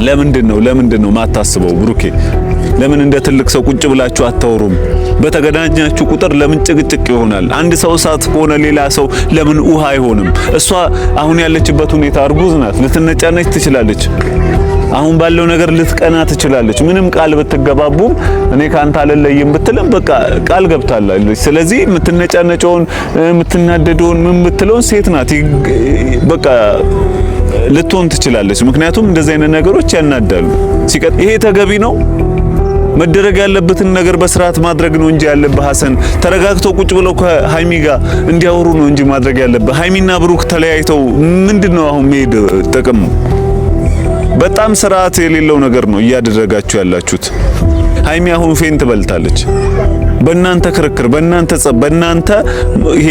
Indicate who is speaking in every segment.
Speaker 1: ለምንድነው ማታስበው ብሩኬ? ለምን እንደ ትልቅ ሰው ቁጭ ብላችሁ አታወሩም? በተገናኛችሁ ቁጥር ለምን ጭቅጭቅ ይሆናል? አንድ ሰው እሳት ሆነ ሌላ ሰው ለምን ውሃ አይሆንም? እሷ አሁን ያለችበት ሁኔታ እርጉዝ ናት፣ ልትነጫነች ትችላለች። አሁን ባለው ነገር ልትቀና ትችላለች። ምንም ቃል ብትገባቡም እኔ ካንተ አልለይም ብትልም በቃ ቃል ገብታለች። ስለዚህ የምትነጫነጨውን የምትናደደውን ምን ብትለውን ሴት ናት፣ በቃ ልትሆን ትችላለች። ምክንያቱም እንደዚህ አይነት ነገሮች ያናዳሉ። ይሄ ተገቢ ነው? መደረግ ያለበትን ነገር በስርዓት ማድረግ ነው እንጂ ያለበት ሐሰን ተረጋግተው ቁጭ ብለው ከሃይሚ ጋር እንዲያወሩ ነው እንጂ ማድረግ ያለበት። ሃይሚና ብሩክ ተለያይተው ምንድነው አሁን መሄድ ጥቅም? በጣም ስርዓት የሌለው ነገር ነው እያደረጋችሁ ያላችሁት። ሃይሚ አሁን ፌን ትበልታለች። በእናንተ ክርክር፣ በእናንተ ጸብ፣ በእናንተ ይሄ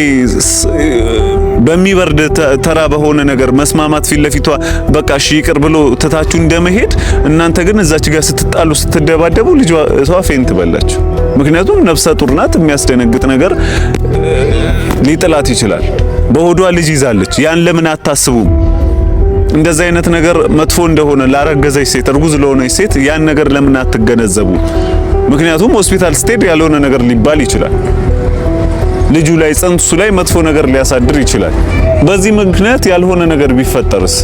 Speaker 1: በሚበርድ ተራ በሆነ ነገር መስማማት ፊት ለፊቷ በቃ እሺ ይቅር ብሎ ተታችሁ እንደመሄድ እናንተ ግን እዛች ጋር ስትጣሉ ስትደባደቡ ልጅዋ እሷ ፌን ትበላች። ምክንያቱም ነፍሰ ጡር ናት። የሚያስደነግጥ ነገር ሊጥላት ይችላል። በሆዷ ልጅ ይዛለች። ያን ለምን አታስቡም? እንደዚህ አይነት ነገር መጥፎ እንደሆነ ላረገዘች ሴት፣ እርጉዝ ለሆነች ሴት ያን ነገር ለምን አትገነዘቡ? ምክንያቱም ሆስፒታል ስትሄድ ያልሆነ ነገር ሊባል ይችላል። ልጁ ላይ ጽንሱ ላይ መጥፎ ነገር ሊያሳድር ይችላል። በዚህ ምክንያት ያልሆነ ነገር ቢፈጠርስ?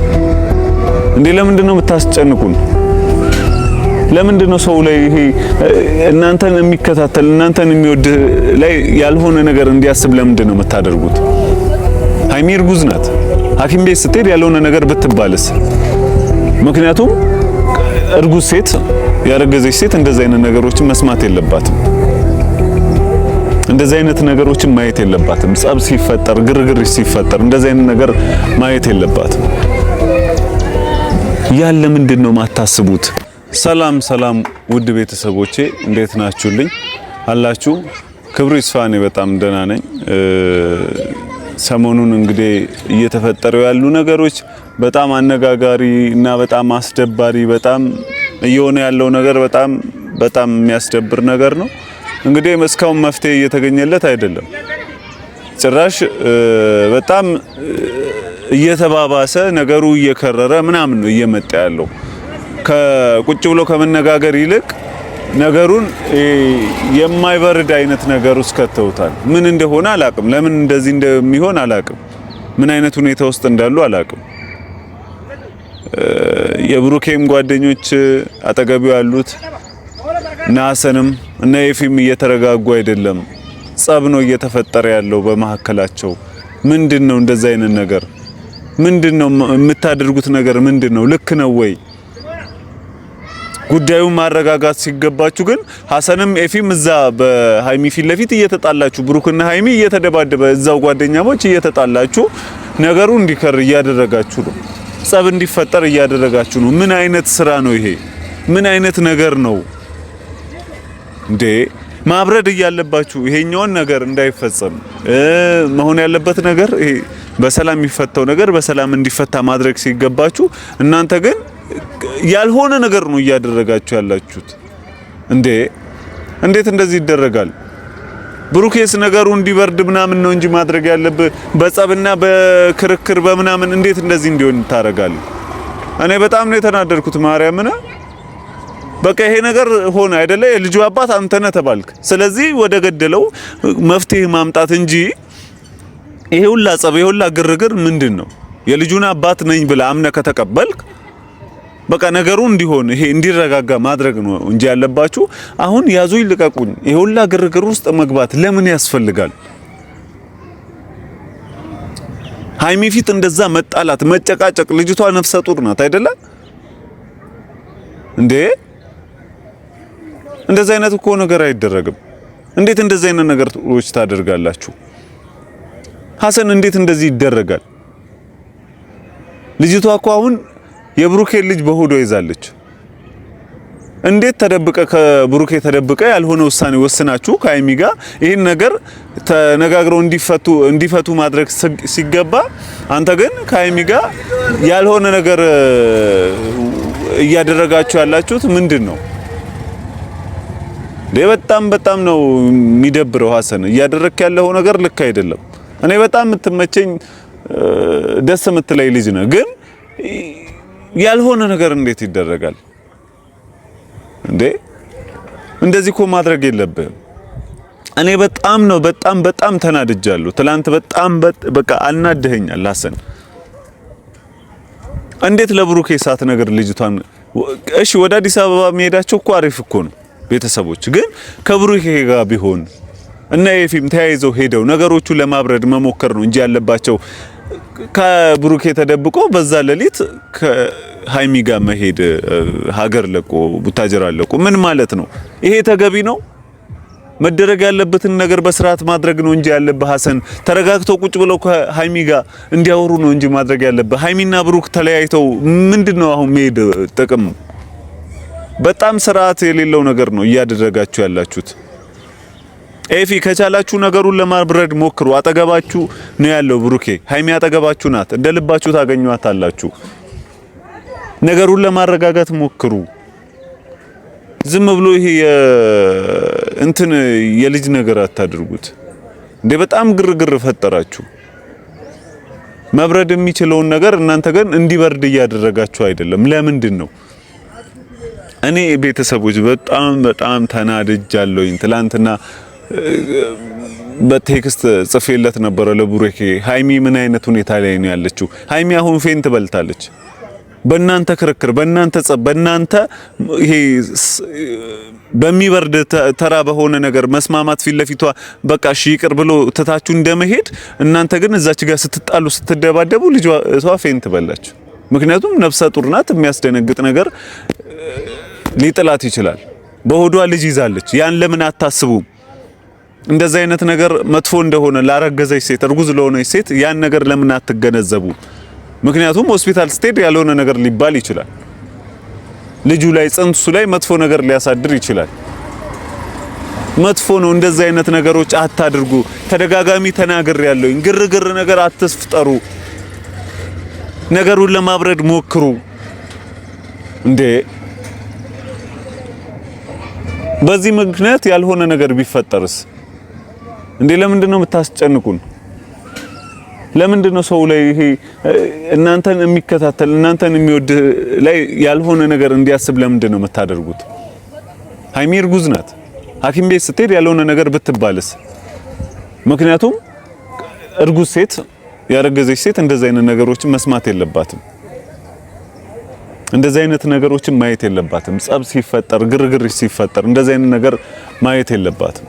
Speaker 1: ለምንድነው የምታስጨንቁን? ለምንድነው ሰው ላይ ይሄ እናንተን የሚከታተል እናንተን የሚወድ ላይ ያልሆነ ነገር እንዲያስብ ለምንድነው የምታደርጉት? ሃይሚ እርጉዝ ናት። ሐኪም ቤት ስትሄድ ያልሆነ ነገር ብትባልስ? ምክንያቱም እርጉዝ ሴት ያረገዘች ሴት እንደዚህ አይነት ነገሮችን መስማት የለባትም። እንደዚህ አይነት ነገሮችን ማየት የለባትም። ጸብ ሲፈጠር፣ ግርግር ሲፈጠር እንደዚህ አይነት ነገር ማየት የለባትም። ያለ ምንድነው ማታስቡት? ሰላም ውድ ቤተሰቦቼ እንዴት ናችሁልኝ? አላችሁ? ክብሩ ይስፋ። እኔ በጣም ደህና ነኝ። ሰሞኑን እንግዲህ እየተፈጠሩ ያሉ ነገሮች በጣም አነጋጋሪ እና በጣም አስደባሪ፣ በጣም እየሆነ ያለው ነገር በጣም የሚያስደብር ነገር ነው። እንግዲህ እስካሁን መፍትሄ እየተገኘለት አይደለም። ጭራሽ በጣም እየተባባሰ ነገሩ እየከረረ ምናምን ነው እየመጣ ያለው። ከቁጭ ብሎ ከመነጋገር ይልቅ ነገሩን የማይበርድ አይነት ነገር ውስጥ ከተውታል። ምን እንደሆነ አላቅም። ለምን እንደዚህ እንደሚሆን አላቅም። ምን አይነት ሁኔታ ውስጥ እንዳሉ አላቅም። የብሩኬም ጓደኞች አጠገቡ ያሉት ናሰንም እና ኤፊም እየተረጋጉ አይደለም። ጸብ ነው እየተፈጠረ ያለው በመሐከላቸው። ምንድነው እንደዚህ አይነት ነገር? ምንድነው የምታደርጉት ነገር? ምንድነው? ልክ ነው ወይ? ጉዳዩ ማረጋጋት ሲገባችሁ ግን ሐሰንም ኤፊም እዛ በሃይሚ ፊት ለፊት እየተጣላችሁ፣ ብሩክና ሃይሚ እየተደባደበ እዛው ጓደኛሞች እየተጣላችሁ ነገሩ እንዲከር እያደረጋችሁ ነው። ጸብ እንዲፈጠር እያደረጋችሁ ነው። ምን አይነት ስራ ነው ይሄ? ምን አይነት ነገር ነው እንዴ? ማብረድ እያለባችሁ ይሄኛውን ነገር እንዳይፈጸም መሆን ያለበት ነገር ይሄ በሰላም የሚፈታው ነገር በሰላም እንዲፈታ ማድረግ ሲገባችሁ እናንተ ግን ያልሆነ ነገር ነው እያደረጋችሁ ያላችሁት። እንዴት እንደዚህ ይደረጋል? ብሩኬስ ነገሩ እንዲበርድ ምናምን ነው እንጂ ማድረግ ያለበት በጸብና በክርክር በምናምን እንዴት እንደዚህ እንዲሆን ታረጋለህ? እኔ በጣም ነው የተናደድኩት። ማርያምን በቃ ይሄ ነገር ሆነ አይደለ? የልጁ አባት አንተ ነህ ተባልክ። ስለዚህ ወደ ገደለው መፍትሄ ማምጣት እንጂ ይሄ ሁላ ጸብ ይሄ ሁላ ግርግር ምንድነው? የልጁን አባት ነኝ ብለህ አምነህ ከተቀበልክ በቃ ነገሩ እንዲሆን ይሄ እንዲረጋጋ ማድረግ ነው እንጂ ያለባችሁ አሁን ያዙኝ ልቀቁኝ ይሄ ሁላ ግርግር ውስጥ መግባት ለምን ያስፈልጋል? ሃይሚ ፊት እንደዛ መጣላት መጨቃጨቅ፣ ልጅቷ ነፍሰ ጡር ናት አይደለ? እንደዚህ አይነት እኮ ነገር አይደረግም። እንዴት እንደዚህ አይነት ነገሮች ታደርጋላችሁ? ሐሰን እንዴት እንደዚህ ይደረጋል? ልጅቷ እኮ አሁን የብሩኬ ልጅ በሆዷ ይዛለች። እንዴት ተደብቀ ከብሩኬ ተደብቀ ያልሆነ ውሳኔ ወስናችሁ ከሃይሚ ጋር ይሄን ነገር ተነጋግረው እንዲፈቱ ማድረግ ሲገባ አንተ ግን ከሃይሚ ጋር ያልሆነ ነገር እያደረጋችሁ ያላችሁት ምንድነው? በጣም ነው የሚደብረው። ሐሰን እያደረክ ያለው ነገር ልክ አይደለም። እኔ በጣም የምትመቸኝ ደስ የምትለይ ልጅ ነህ፣ ግን ያልሆነ ነገር እንዴት ይደረጋል እንዴ? እንደዚህ እኮ ማድረግ የለብህም። እኔ በጣም ተናድጃለሁ። ትላንት በቃ አናደኸኛል ሐሰን። እንዴት ለብሩኬ ሳት ነገር ልጅቷን እሺ፣ ወደ አዲስ አበባ መሄዳቸው እኮ አሪፍ እኮ ነው። ቤተሰቦች ግን ከብሩኬ ጋር ቢሆን እና የፊም ተያይዘው ሄደው ነገሮቹን ለማብረድ መሞከር ነው እንጂ ያለባቸው ከብሩኬ ተደብቆ በዛ ሌሊት ከሃይሚ ጋር መሄድ፣ ሀገር ለቆ ቡታጀራ ለቆ ምን ማለት ነው? ይሄ ተገቢ ነው? መደረግ ያለበትን ነገር በስርዓት ማድረግ ነው እንጂ ያለበት ሐሰን ተረጋግተው ቁጭ ብለው ከሃይሚ ጋር እንዲያወሩ ነው እንጂ ማድረግ ያለበት። ሃይሚና ብሩክ ተለያይተው ምንድነው አሁን መሄድ ጥቅም? በጣም ስርዓት የሌለው ነገር ነው እያደረጋችሁ ያላችሁት። ኤፊ ከቻላችሁ ነገሩን ለማብረድ ሞክሩ። አጠገባችሁ ነው ያለው ብሩኬ፣ ሃይሚ አጠገባችሁ ናት። እንደልባችሁ ታገኙታላችሁ። ነገሩን ለማረጋጋት ሞክሩ። ዝም ብሎ ይሄ እንትን የልጅ ነገር አታድርጉት እንዴ! በጣም ግርግር ፈጠራችሁ። መብረድ የሚችለውን ነገር እናንተ ግን እንዲበርድ እያደረጋችሁ አይደለም። ለምንድን ነው? እኔ ቤተሰቦች በጣም ተናድጃለሁኝ። ትላንትና በቴክስት ጽፌለት ነበረ ለቡሩኬ፣ ሃይሚ ምን አይነት ሁኔታ ላይ ነው ያለችው? ሃይሚ አሁን ፌንት በልታለች። በእናንተ ክርክር፣ በእናንተ ጸብ፣ በእናንተ ይሄ በሚበርድ ተራ በሆነ ነገር መስማማት ፊት ለፊቷ በቃ እሺ ይቅር ብሎ ተታችሁ እንደመሄድ እናንተ ግን እዛች ጋር ስትጣሉ ስትደባደቡ ልጇ እሷ ፌንት በላች። ምክንያቱም ነፍሰ ጡር ናት። የሚያስደነግጥ ነገር ሊጥላት ይችላል። በሆዷ ልጅ ይዛለች። ያን ለምን አታስቡም? እንደዚህ አይነት ነገር መጥፎ እንደሆነ ላረገዘች ሴት፣ እርጉዝ ለሆነች ሴት ያን ነገር ለምን አትገነዘቡ? ምክንያቱም ሆስፒታል ስትሄድ ያልሆነ ነገር ሊባል ይችላል። ልጁ ላይ ጽንሱ ላይ መጥፎ ነገር ሊያሳድር ይችላል። መጥፎ ነው። እንደዚህ አይነት ነገሮች አታድርጉ። ተደጋጋሚ ተናገር ያለውኝ ግርግር ነገር አትፍጠሩ። ነገሩን ለማብረድ ሞክሩ እንዴ! በዚህ ምክንያት ያልሆነ ነገር ቢፈጠርስ እንዴ? ለምንድን ነው የምታስጨንቁን? ለምንድን ነው ሰው ላይ ይሄ እናንተን የሚከታተል እናንተን የሚወድ ላይ ያልሆነ ነገር እንዲያስብ ለምንድን ነው የምታደርጉት? ሃይሚ እርጉዝ ናት። ሐኪም ቤት ስትሄድ ያልሆነ ነገር ብትባልስ? ምክንያቱም እርጉዝ ሴት ያረገዘች ሴት እንደዚህ አይነት ነገሮችን መስማት የለባትም። እንደዚህ አይነት ነገሮችን ማየት የለባትም። ጸብ ሲፈጠር፣ ግርግር ሲፈጠር እንደዚህ አይነት ነገር ማየት የለባትም።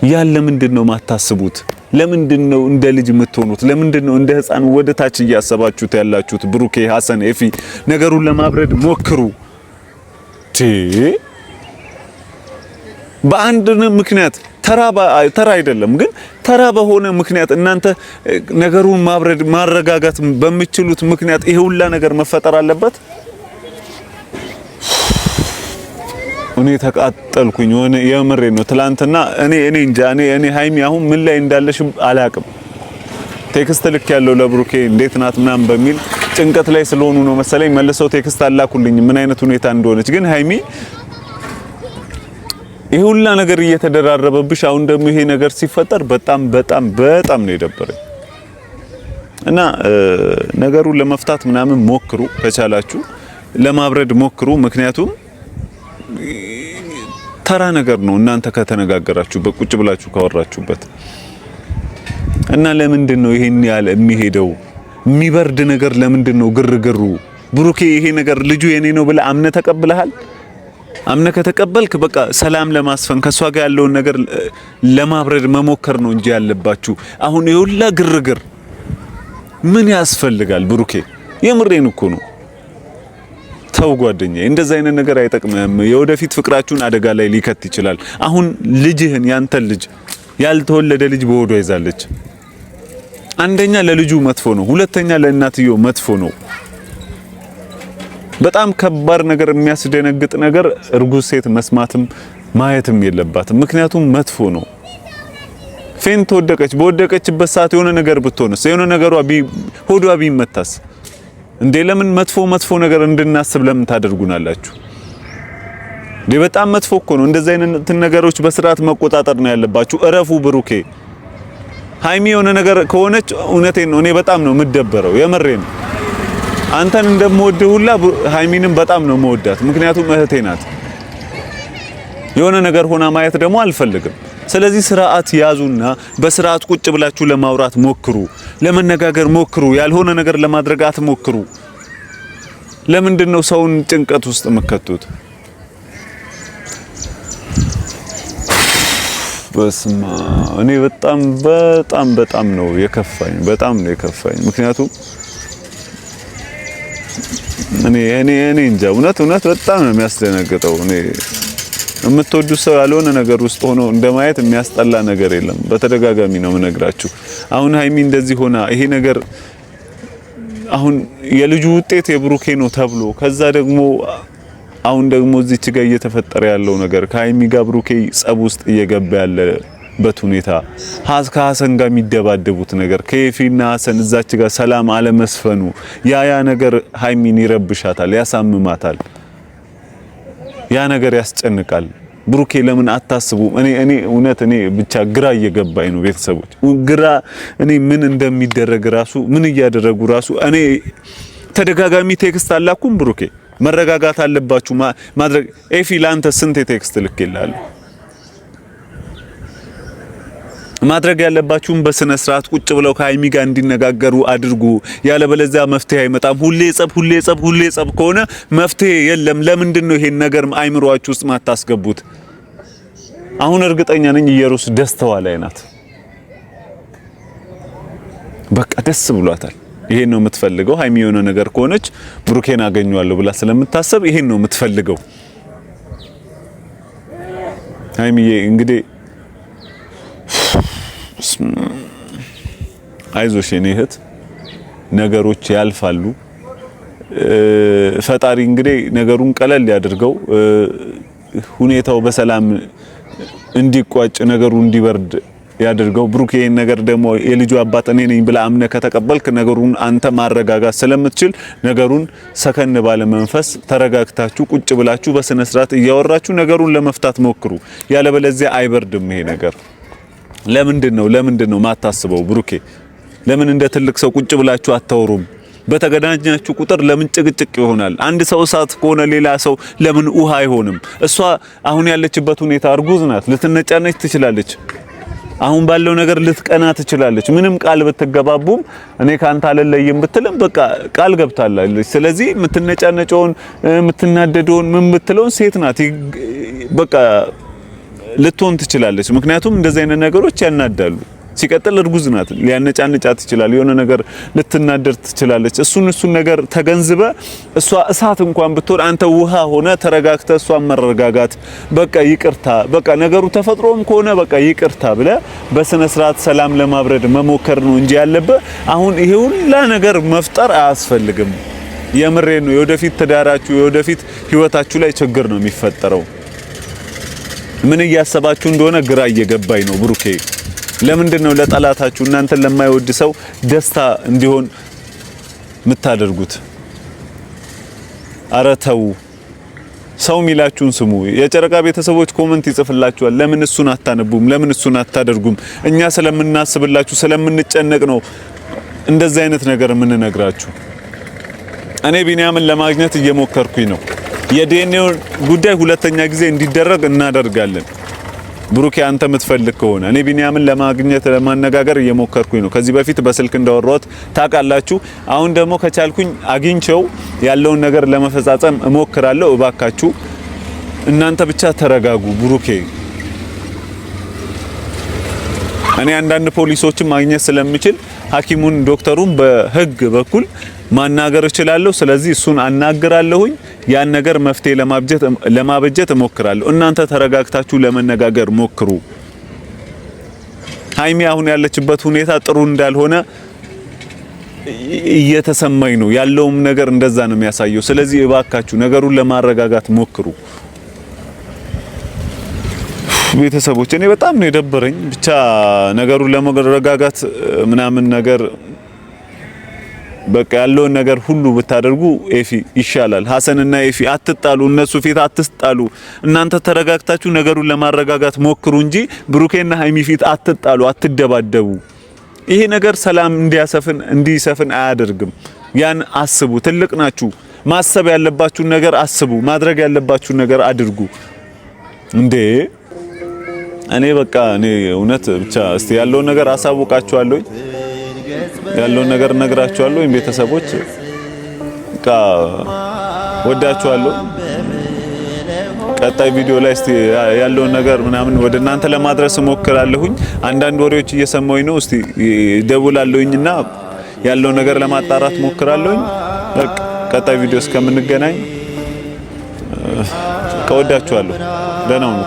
Speaker 1: ያን ለምንድን ነው ማታስቡት? ለምንድን ነው እንደ ልጅ የምትሆኑት? ለምንድን ነው እንደ ህፃን ወደ ታች እያሰባችሁት ያላችሁት? ብሩኬ፣ ሐሰን፣ ኤፊ ነገሩን ለማብረድ ሞክሩ። በአንድ ምክንያት ተራ አይደለም ግን ተራ በሆነ ምክንያት እናንተ ነገሩን ማብረድ ማረጋጋት በሚችሉት ምክንያት ይሄ ሁላ ነገር መፈጠር አለበት? እኔ ተቃጠልኩኝ። የምሬ ነው። ትላንትና እኔ እንጃ እኔ ሃይሚ አሁን ምን ላይ እንዳለሽ አላቅም። ቴክስት ልክ ያለው ለብሩኬ እንዴት ናት ምናምን በሚል ጭንቀት ላይ ስለሆኑ ነው መሰለኝ መልሰው ቴክስት አላኩልኝ ምን አይነት ሁኔታ እንደሆነች። ግን ሃይሚ ይሄ ሁላ ነገር እየተደራረበብሽ አሁን ደግሞ ይሄ ነገር ሲፈጠር በጣም ነው የደበረኝ። እና ነገሩን ለመፍታት ምናምን ሞክሩ፣ ከቻላችሁ ለማብረድ ሞክሩ። ምክንያቱም ተራ ነገር ነው እናንተ ከተነጋገራችሁበት ቁጭ ብላችሁ ካወራችሁበት። እና ለምንድን ነው ይሄን ያለ የሚሄደው የሚበርድ ነገር? ለምንድን ነው ግርግሩ? ብሩኬ ይሄ ነገር ልጁ የኔ ነው ብለህ አምነህ ተቀብለሃል? አምነህ ከተቀበልክ በቃ ሰላም ለማስፈን ከሷ ጋር ያለውን ነገር ለማብረድ መሞከር ነው እንጂ ያለባችሁ አሁን ይሁላ ግርግር ምን ያስፈልጋል? ብሩኬ የምሬን እኮ ነው። ተው ጓደኛዬ፣ እንደዛ አይነት ነገር አይጠቅምም። የወደፊት ፍቅራችሁን አደጋ ላይ ሊከት ይችላል። አሁን ልጅህን ያንተን ልጅ ያልተወለደ ልጅ በሆዷ ይዛለች። አንደኛ ለልጁ መጥፎ ነው፣ ሁለተኛ ለእናትየው መጥፎ ነው። በጣም ከባድ ነገር፣ የሚያስደነግጥ ነገር እርጉዝ ሴት መስማትም ማየትም የለባትም። ምክንያቱም መጥፎ ነው። ፌንት ወደቀች። በወደቀችበት ሰዓት የሆነ ነገር ብትሆንስ? የሆነ ነገሯ ሆዷ ቢመታስ? እንዴ ለምን መጥፎ ነገር እንድናስብ ለምን ታደርጉናላችሁ? እንዴ በጣም መጥፎ እኮ ነው። እንደዚህ አይነት ነገሮች በስርዓት መቆጣጠር ነው ያለባችሁ። እረፉ። ብሩኬ ሃይሚ የሆነ ነገር ከሆነች እውነቴን ነው እኔ በጣም ነው የምደበረው። የመሬን አንተን እንደምወድ ሁላ ሃይሚንም በጣም ነው መወዳት፣ ምክንያቱም እህቴ ናት። የሆነ ነገር ሆና ማየት ደግሞ አልፈልግም። ስለዚህ ስርዓት ያዙና በስርዓት ቁጭ ብላችሁ ለማውራት ሞክሩ፣ ለመነጋገር ሞክሩ። ያልሆነ ነገር ለማድረግ አትሞክሩ። ለምንድን ነው ሰውን ጭንቀት ውስጥ መከቱት? በስማ እኔ በጣም ነው የከፋኝ፣ ምክንያቱም እኔ እንጃ እውነት በጣም ነው የሚያስደነግጠው። እኔ የምትወዱት ሰው ያልሆነ ነገር ውስጥ ሆኖ እንደማየት የሚያስጠላ ነገር የለም። በተደጋጋሚ ነው የምነግራችሁ። አሁን ሃይሚ እንደዚህ ሆና ይሄ ነገር አሁን የልጁ ውጤት የብሩኬ ነው ተብሎ ከዛ ደግሞ አሁን ደግሞ እዚች ጋር እየተፈጠረ ያለው ነገር ከሃይሚ ጋር ብሩኬ ጸብ ውስጥ እየገባ ያለበት ሁኔታ ከሀሰን ጋር የሚደባደቡት ነገር ከኤፊና ሀሰን እዛች ጋር ሰላም አለመስፈኑ ያ ነገር ሃይሚን ይረብሻታል፣ ያሳምማታል። ያ ነገር ያስጨንቃል። ብሩኬ ለምን አታስቡ? እኔ እውነት ብቻ ግራ እየገባኝ ነው ቤተሰቦች። እኔ ምን እንደሚደረግ ራሱ ምን እያደረጉ ራሱ እኔ ተደጋጋሚ ቴክስት አላኩም። ብሩኬ መረጋጋት አለባችሁ ማድረግ ኤፊ ላንተ ስንት ቴክስት ልክልሃል? ማድረግ ያለባችሁም በስነ ስርዓት ቁጭ ብለው ከሃይሚ ጋር እንዲነጋገሩ አድርጉ። ያለበለዚያ መፍትሄ አይመጣም። ሁሌ ጸብ ከሆነ መፍትሄ የለም። ለምንድን ነው ይሄን ነገር አይምሯችሁ ውስጥ ማታስገቡት? አሁን እርግጠኛ ነኝ ኢየሩስ ደስታዋ ላይ ናት። በቃ ደስ ብሏታል። ይሄን ነው የምትፈልገው። ሃይሚ የሆነ ነገር ከሆነች ብሩኬን አገኘዋለሁ ብላ ስለምታሰብ ይሄን ነው የምትፈልገው። ሃይሚዬ እንግዲህ አይዞሽ የኔ እህት፣ ነገሮች ያልፋሉ። ፈጣሪ እንግዲህ ነገሩን ቀለል ያድርገው፣ ሁኔታው በሰላም እንዲቋጭ፣ ነገሩ እንዲበርድ ያድርገው። ብሩክ ይሄን ነገር ደግሞ የልጁ አባት እኔ ነኝ ብላ አምነ ከተቀበልክ ነገሩን አንተ ማረጋጋት ስለምትችል ነገሩን ሰከን ባለ መንፈስ ተረጋግታችሁ ቁጭ ብላችሁ በስነ ስርዓት እያወራችሁ ነገሩን ለመፍታት ሞክሩ። ያለበለዚያ አይበርድም ይሄ ነገር። ለምንድን ነው ማታስበው? ብሩኬ ለምን እንደ ትልቅ ሰው ቁጭ ብላችሁ አታወሩም? በተገናኛችሁ ቁጥር ለምን ጭቅጭቅ ይሆናል? አንድ ሰው እሳት ከሆነ ሌላ ሰው ለምን ውሃ አይሆንም? እሷ አሁን ያለችበት ሁኔታ እርጉዝ ናት። ልትነጫነች ትችላለች። አሁን ባለው ነገር ልትቀና ትችላለች። ምንም ቃል ብትገባቡም እኔ ካንተ አልለይም ብትልም በቃ ቃል ገብታለች። ስለዚህ የምትነጫነጨውን የምትናደደውን ምን ብትለውን ሴት ናት። በቃ ልትሆን ትችላለች። ምክንያቱም እንደዚህ አይነት ነገሮች ያናዳሉ። ሲቀጥል እርጉዝ ናት። ሊያነጫንጫት ይችላል። የሆነ ነገር ልትናደር ትችላለች። እሱን ነገር ተገንዝበ እሷ እሳት እንኳን ብትሆን አንተ ውሃ ሆነ ተረጋግተ እሷን መረጋጋት፣ በቃ ይቅርታ፣ በቃ ነገሩ ተፈጥሮም ከሆነ በቃ ይቅርታ ብለ በስነ ስርዓት ሰላም ለማብረድ መሞከር ነው እንጂ ያለበት አሁን ይሄ ሁላ ነገር መፍጠር አያስፈልግም። የምሬ ነው። የወደፊት ትዳራችሁ የወደፊት ህይወታችሁ ላይ ችግር ነው የሚፈጠረው። ምን እያሰባችሁ እንደሆነ ግራ እየገባኝ ነው ብሩኬ። ለምንድን ነው ለጠላታችሁ እናንተን ለማይወድ ሰው ደስታ እንዲሆን የምታደርጉት? ኧረ ተው፣ ሰው ሚላችሁን ስሙ። የጨረቃ ቤተሰቦች ኮሜንት ይጽፍላችኋል። ለምን እሱን አታነቡም? ለምን እሱን አታደርጉም? እኛ ስለምናስብላችሁ ስለምንጨነቅ ነው እንደዚህ አይነት ነገር የምንነግራችሁ። እኔ ቢኒያምን ለማግኘት እየሞከርኩኝ ነው። የዲኤንኤ ጉዳይ ሁለተኛ ጊዜ እንዲደረግ እናደርጋለን። ብሩኬ አንተ የምትፈልግ ከሆነ እኔ ቢኒያምን ለማግኘት ለማነጋገር እየሞከርኩኝ ነው። ከዚህ በፊት በስልክ እንዳወራሁት ታውቃላችሁ። አሁን ደግሞ ከቻልኩኝ አግኝቼው ያለውን ነገር ለመፈጻጸም እሞክራለሁ። እባካችሁ እናንተ ብቻ ተረጋጉ። ብሩኬ እኔ አንዳንድ ፖሊሶችን ማግኘት ስለምችል ሐኪሙን ዶክተሩን በህግ በኩል ማናገር እችላለሁ። ስለዚህ እሱን አናግራለሁኝ። ያን ነገር መፍትሄ ለማበጀት እሞክራለሁ። እናንተ ተረጋግታችሁ ለመነጋገር ሞክሩ። ሃይሚ አሁን ያለችበት ሁኔታ ጥሩ እንዳልሆነ እየተሰማኝ ነው። ያለውም ነገር እንደዛ ነው የሚያሳየው። ስለዚህ እባካችሁ ነገሩን ለማረጋጋት ሞክሩ። ቤተሰቦች እኔ በጣም ነው የደበረኝ። ብቻ ነገሩን ለማረጋጋት ምናምን ነገር በቃ ያለውን ነገር ሁሉ ብታደርጉ ኤፊ ይሻላል። ሀሰንና ኤፊ አትጣሉ፣ እነሱ ፊት አትጣሉ። እናንተ ተረጋግታችሁ ነገሩን ለማረጋጋት ሞክሩ እንጂ ብሩኬና ሃይሚ ፊት አትጣሉ፣ አትደባደቡ። ይሄ ነገር ሰላም እንዲሰፍን አያደርግም። ያን አስቡ። ትልቅ ናችሁ። ማሰብ ያለባችሁን ነገር አስቡ። ማድረግ ያለባችሁን ነገር አድርጉ። እንዴ እኔ በቃ እኔ እውነት ብቻ እስቲ ያለውን ነገር አሳውቃችኋለሁ። ያለውን ነገር ነግራችኋለሁ። ቤተሰቦች በቃ ወዳችኋለሁ። ቀጣይ ቪዲዮ ላይ እስቲ ያለውን ነገር ምናምን ወደ እናንተ ለማድረስ እሞክራለሁኝ። አንዳንድ ወሬዎች እየሰማሁኝ ነው። እስቲ ደውላለሁኝና ያለውን ነገር ለማጣራት እሞክራለሁኝ። በቃ ቀጣይ ቪዲዮ እስከምንገናኝ ከወዳችኋለሁ። ደህና ሁኑ።